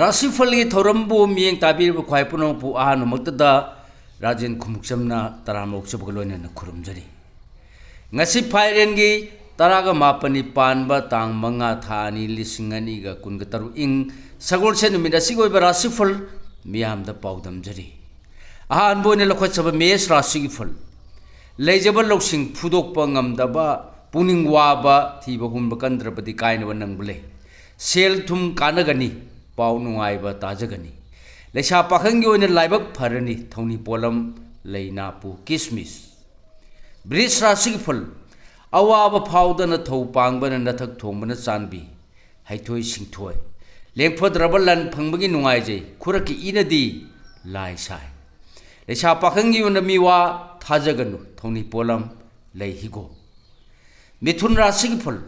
राशिफल की थौरम्बु मियेंग ताबीर ख्वाई पुनोंपु आहानु मक्तदा राजेन खुमुक्समना तरामोक्सब गलोइना खुरुमजरी ngasi phairen gi taraga mapani panba tang manga thani lisingani ga kunga taru ing sagol se numida sigoi ba rasifal miyam da paudam jari ahan bone lokho chaba mes rasi gi fal leijabal loksing phudok pa ngam da ba puning wa ba thiba hum ba kandrapati kaina ba nang bule sel thum kanagani pau nungai ba tajagani leisa pakhang gi oina laibak pharani thoni polam leina pu kismis Bris rasi fal awaba faudana thau pangbana nathak thongmana chanbi haithoi singthoi lengphod rabalan phangbagi nungai jai khuraki inadi lai sai leisa pakhangi una miwa thajaganu thoni polam leihigo mithun rasi fal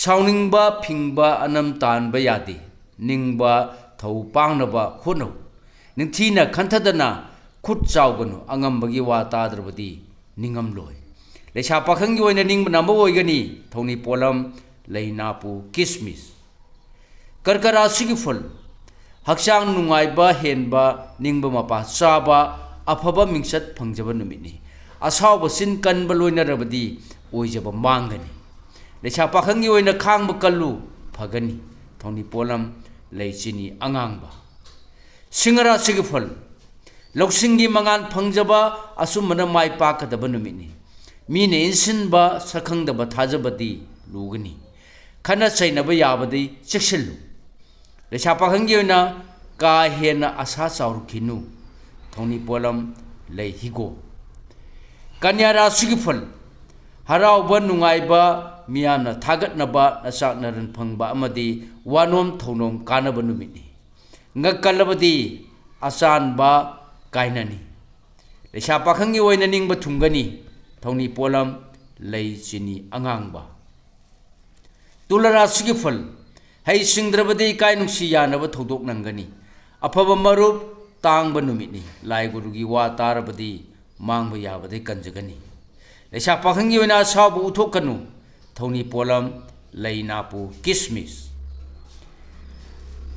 sauningba phingba anam tanba yade ningba thau pangnaba hono ningthina khanthadana khut chawganu angambagi wa tadrabadi ningam loi leisa pakhangi oina ningba namba oigani thoni polam leinapu kismis karkara sigi ful hakchang nungai ba henba ningba mapa chaba afaba mingsat phangjaba numini asawba sin kanba loina rabadi oijaba mangani leisa pakhangi oina khangba kallu phagani thoni polam leichini angangba singara sigi ful Loksingi mangan phangjaba asumana mai pakadaba numini mine insinba sakhangdaba thajabadi lugani khana chainaba yabadi chekshillu leisa pakhangi oina ka hena asa chaurkhinu thoni polam leihigo kanya rasigi phal harauba nungaiba miyamna thagatnaba nasak naran phangba amadi wanom thonom kanaba numini ngakkalabadi asanba kainani leisa pakhangi oina ningba thumgani thoni polam leichini angangba tulara sigi phal hei singdrabadi kainungsi yanaba thodok nangani afaba marup tangba numini lai gurugi wa tarabadi mangba yabadi kanjagani leisa pakhangi oina sabu uthokanu thoni polam leinapu kismis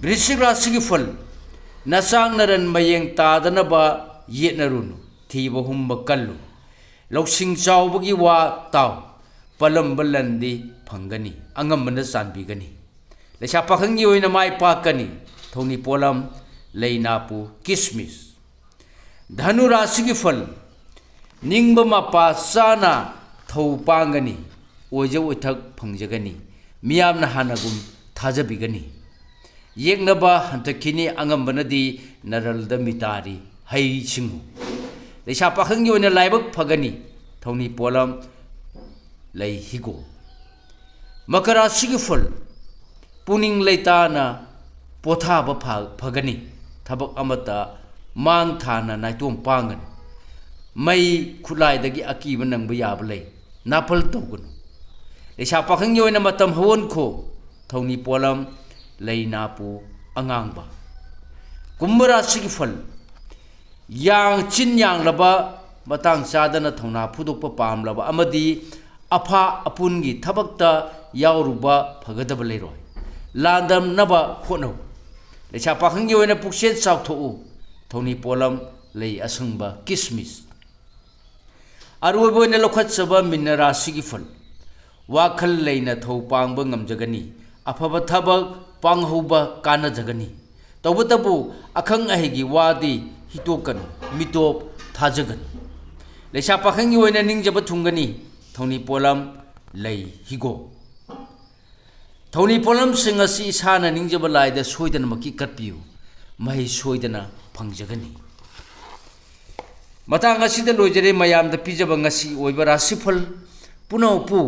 Brisik rasigi phal nasang naran mayeng tadanaba yetnarunu thiba humba kallu loksing chawbagi wa taw palam balandi phangani angambana chanbigani leisa pakhangi oina mai pakani thoni polam leinapu kismis dhanu rasigi phal ningba mapa chana thau pangani oje oithak phangjagani miyamna hanagum thajabigani yeknaba hantakini angambanadi naralda mitari hai singu leisa pakhangi oina laibak phagani thoni polam leihigo makara sigi phal puning leitana pothaba phagani thabak amata mang thana naitom pangan mai khulaidagi akiba nangba yaba lei napal tawgun leisa pakhangi oina matam hawon kho thoni polam leinapu angangba kumbara sigi phal yang chin yang laba matang sadana thona phudokpa pamlaba amadi apha apungi thabakta yauruba phagadaba leiroi landam naba hono leisa pakhangi oina puksen chawtho thoni polam lei asungba kismis aruboina lokhat saba minara sigi phal wakhal leina thau pangba ngamjagani afaba thabak panghoba kana jagani tawbatabu akhang ahigi wadi hitokan mitop thajagan leisa pakhangi oina ningjaba thungani thoni polam lei higo thoni polam singasi isana ningjaba laida soidana maki katpiu mai soidana phangjagani matang asida lojare mayamda pijaba ngasi oiba rasifal punaupu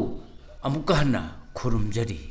amukahna khurumjari